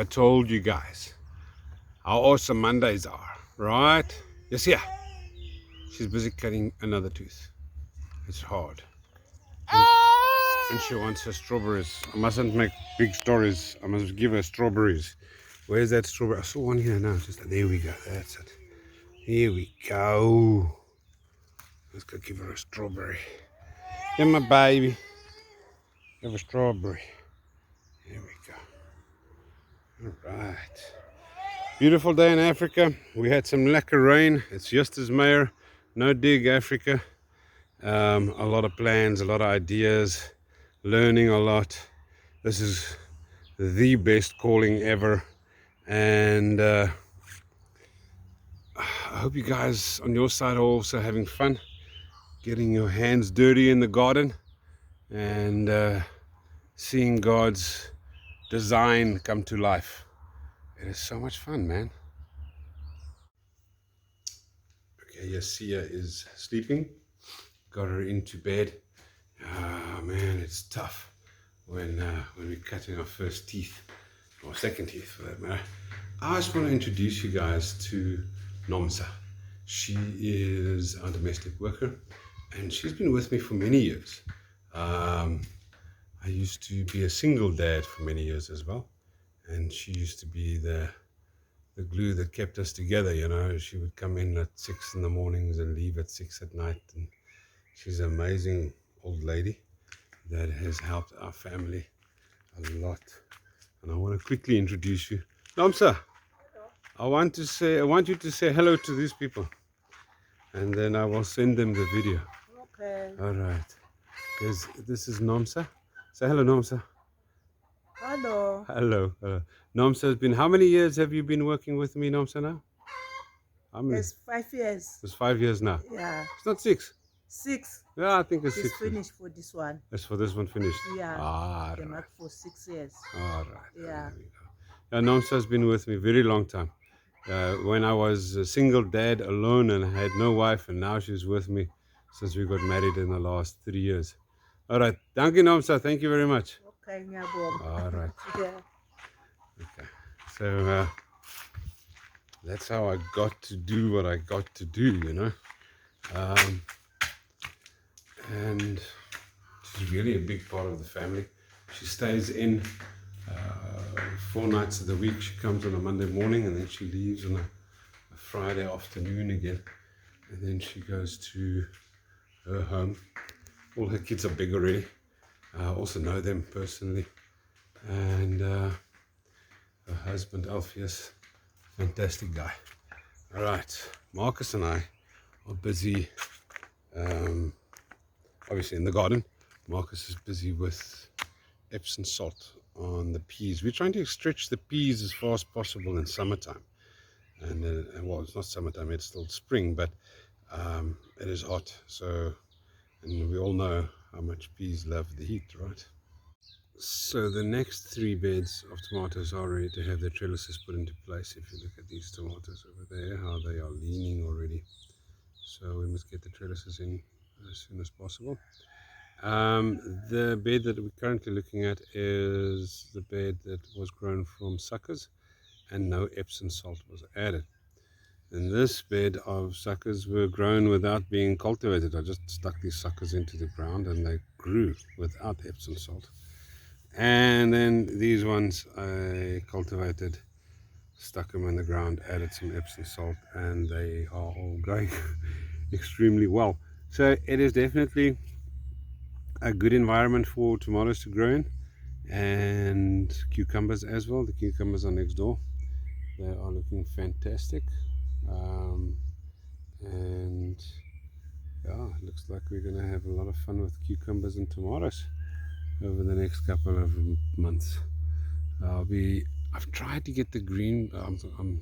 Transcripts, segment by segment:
told you guys how awesome Mondays are, right? Yes, yeah. She's busy cutting another tooth. It's hard. And she wants her strawberries. I mustn't make big stories. I must give her strawberries. Where's that strawberry? I saw one here now. Just there we go. That's it. Here we go. Let's go give her a strawberry. Yeah, my baby. Have a strawberry. There we go. All right. Beautiful day in Africa. We had some lekker rain. It's just as Meyer. No dig Africa. A lot of plans, a lot of ideas, learning a lot. This is the best calling ever. And I hope you guys on your side are also having fun, getting your hands dirty in the garden and seeing God's design come to life. It is so much fun, man. Okay, Yasia is sleeping. Got her into bed. Ah, man, it's tough when we're cutting our first teeth, or second teeth for that matter. I just want to introduce you guys to Nomsa. She is our domestic worker, and she's been with me for many years. I used to be a single dad for many years as well, and she used to be the glue that kept us together. You know, she would come in at 6 in the mornings and leave at 6 at night, and she's an amazing old lady that has helped our family a lot. And I want to quickly introduce you. Nomsa, I want you to say hello to these people, and then I will send them the video. Okay. All right. This is Nomsa. Say hello, Nomsa. Hello. Hello. Nomsa has been. How many years have you been working with me, Nomsa? Now? How many? It's 5 years. It's 5 years now. Yeah. It's not 6. 6. Yeah, I think it's It's 6. finished for this one. It's for this one finished. Yeah. Ah, Came right. out for 6 years. All right. Yeah. There we go. Yeah, Nomsa has been with me a very long time. When I was a single dad alone and I had no wife, and now she's with me since we got married in the last 3 years. All right. Dankie, Nomsa. Thank you very much. Okay, ngiyabonga. All right. Yeah. Okay. So that's how I got to do what I got to do, you know. And she's really a big part of the family. She stays in 4 nights of the week. She comes on a Monday morning and then she leaves on a Friday afternoon again. And then she goes to her home. All her kids are big already. I also know them personally. And her husband, Alpheus, fantastic guy. All right, Marcus and I are busy, obviously in the garden. Marcus is busy with Epsom salt on the peas. We're trying to stretch the peas as far as possible in summertime. And well, it's not summertime, it's still spring, but it is hot. So, and we all know how much peas love the heat, right? So the next 3 beds of tomatoes are ready to have their trellises put into place. If you look at these tomatoes over there, how they are leaning already. So we must get the trellises in as soon as possible. The bed that we're currently looking at is the bed that was grown from suckers and no Epsom salt was added. And this bed of suckers were grown without being cultivated. I just stuck these suckers into the ground and they grew without Epsom salt. And then these ones I cultivated, stuck them in the ground, added some Epsom salt, and they are all growing extremely well. So it is definitely a good environment for tomatoes to grow in, and cucumbers as well. The cucumbers are next door. They are looking fantastic. And yeah, it looks like we're going to have a lot of fun with cucumbers and tomatoes over the next couple of months. I've tried to get the green. I'm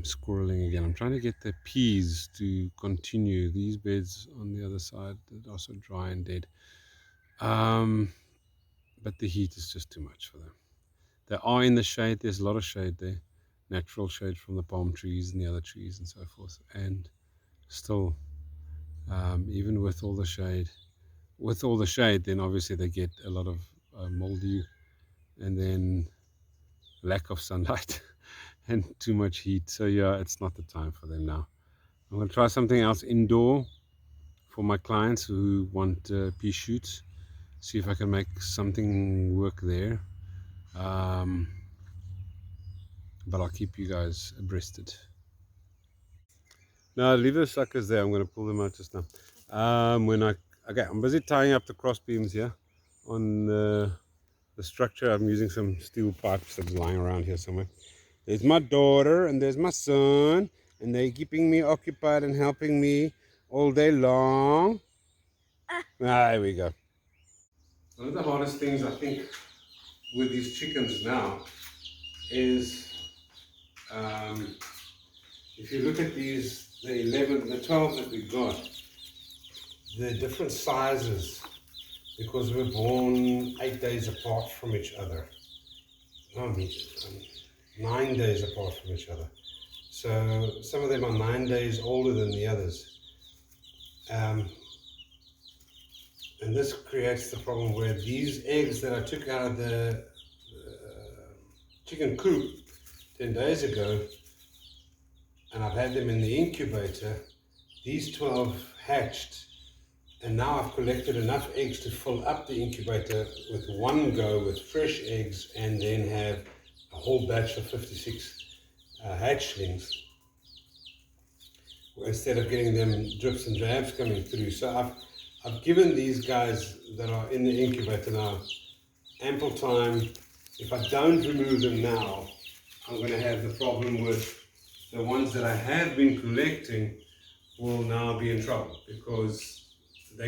squirreling again. I'm trying to get the peas to continue. These beds on the other side that are so dry and dead. But the heat is just too much for them. They are in the shade. There's a lot of shade there, natural shade from the palm trees and the other trees and so forth. And still, even with all the shade, then obviously they get a lot of mildew, and then lack of sunlight and too much heat. So yeah, it's not the time for them now. I'm going to try something else indoor for my clients who want pea shoots. See if I can make something work there. But I'll keep you guys abreasted. No, leave the suckers there. I'm going to pull them out just now. Okay, I'm busy tying up the cross beams here on the structure. I'm using some steel pipes that's lying around here somewhere. There's my daughter and there's my son, and they're keeping me occupied and helping me all day long. There we go. One of the hardest things I think with these chickens now is if you look at these, the 11, the 12 that we got, they're different sizes because we're born 8 days apart from each other. 9 days apart from each other. So some of them are 9 days older than the others. And this creates the problem where these eggs that I took out of the chicken coop 10 days ago, and I've had them in the incubator, these 12 hatched, and now I've collected enough eggs to fill up the incubator with one go with fresh eggs, and then have a whole batch of 56 hatchlings, instead of getting them drips and drabs coming through. So I've given these guys that are in the incubator now ample time. If I don't remove them now, I'm going to have the problem with the ones that I have been collecting will now be in trouble because the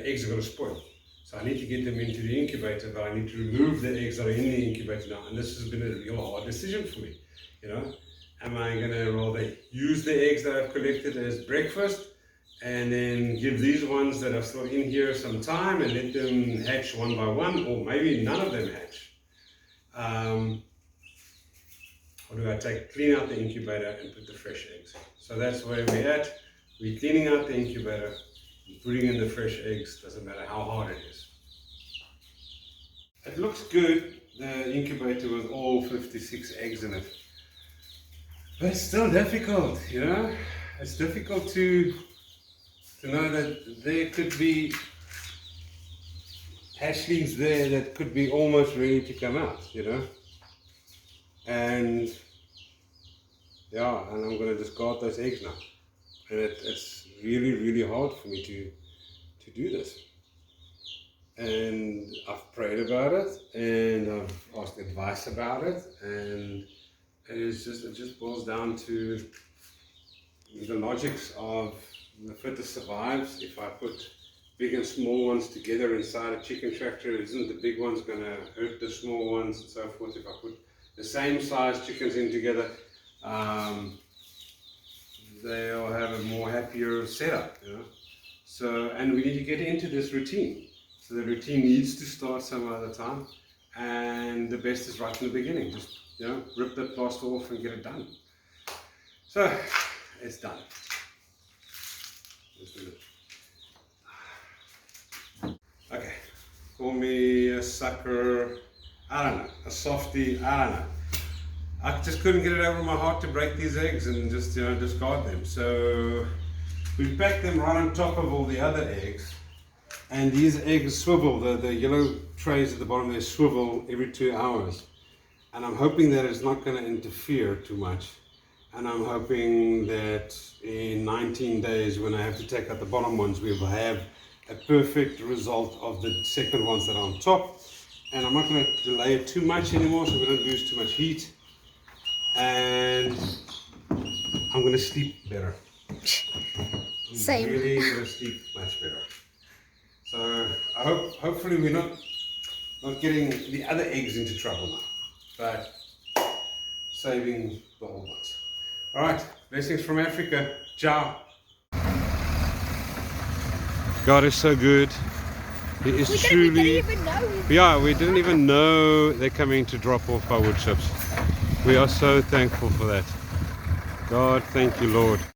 eggs are going to spoil. So I need to get them into the incubator, but I need to remove the eggs that are in the incubator now. And this has been a real hard decision for me. You know, am I going to rather use the eggs that I've collected as breakfast and then give these ones that are still in here some time and let them hatch one by one, or maybe none of them hatch? Or do I clean out the incubator and put the fresh eggs? So that's where we're at. We're cleaning out the incubator and putting in the fresh eggs. Doesn't matter how hard it is. It looks good, the incubator with all 56 eggs in it. But it's still difficult, you know? It's difficult to know that there could be hatchlings there that could be almost ready to come out, you know? And yeah, and I'm going to discard those eggs now. And it's really, really hard for me to do this. And I've prayed about it, and I've asked advice about it, and it just boils down to the logics of the fittest survives. If I put big and small ones together inside a chicken tractor, isn't the big ones going to hurt the small ones and so forth? If I put the same size chickens in together, they'll have a more happier setup, you know. So, and we need to get into this routine. So the routine needs to start some other time, and the best is right in the beginning. Just, you know, rip the plaster off and get it done. So it's done. Let's do it. Okay, call me a sucker. I don't know, a softy, I don't know. I just couldn't get it over my heart to break these eggs and just, you know, discard them. So we packed them right on top of all the other eggs, and these eggs swivel. The yellow trays at the bottom, they swivel every 2 hours. And I'm hoping that it's not going to interfere too much. And I'm hoping that in 19 days, when I have to take out the bottom ones, we will have a perfect result of the second ones that are on top. And I'm not going to delay it too much anymore so we don't lose too much heat. And I'm going to sleep better. Same. I'm really going to sleep much better. So I hopefully we're not getting the other eggs into trouble now, but saving the old ones. All right, blessings from Africa. Ciao. God is so good. He is truly. We didn't even know. Yeah, we didn't even know they're coming to drop off our wood chips. We are so thankful for that. God, thank you, Lord.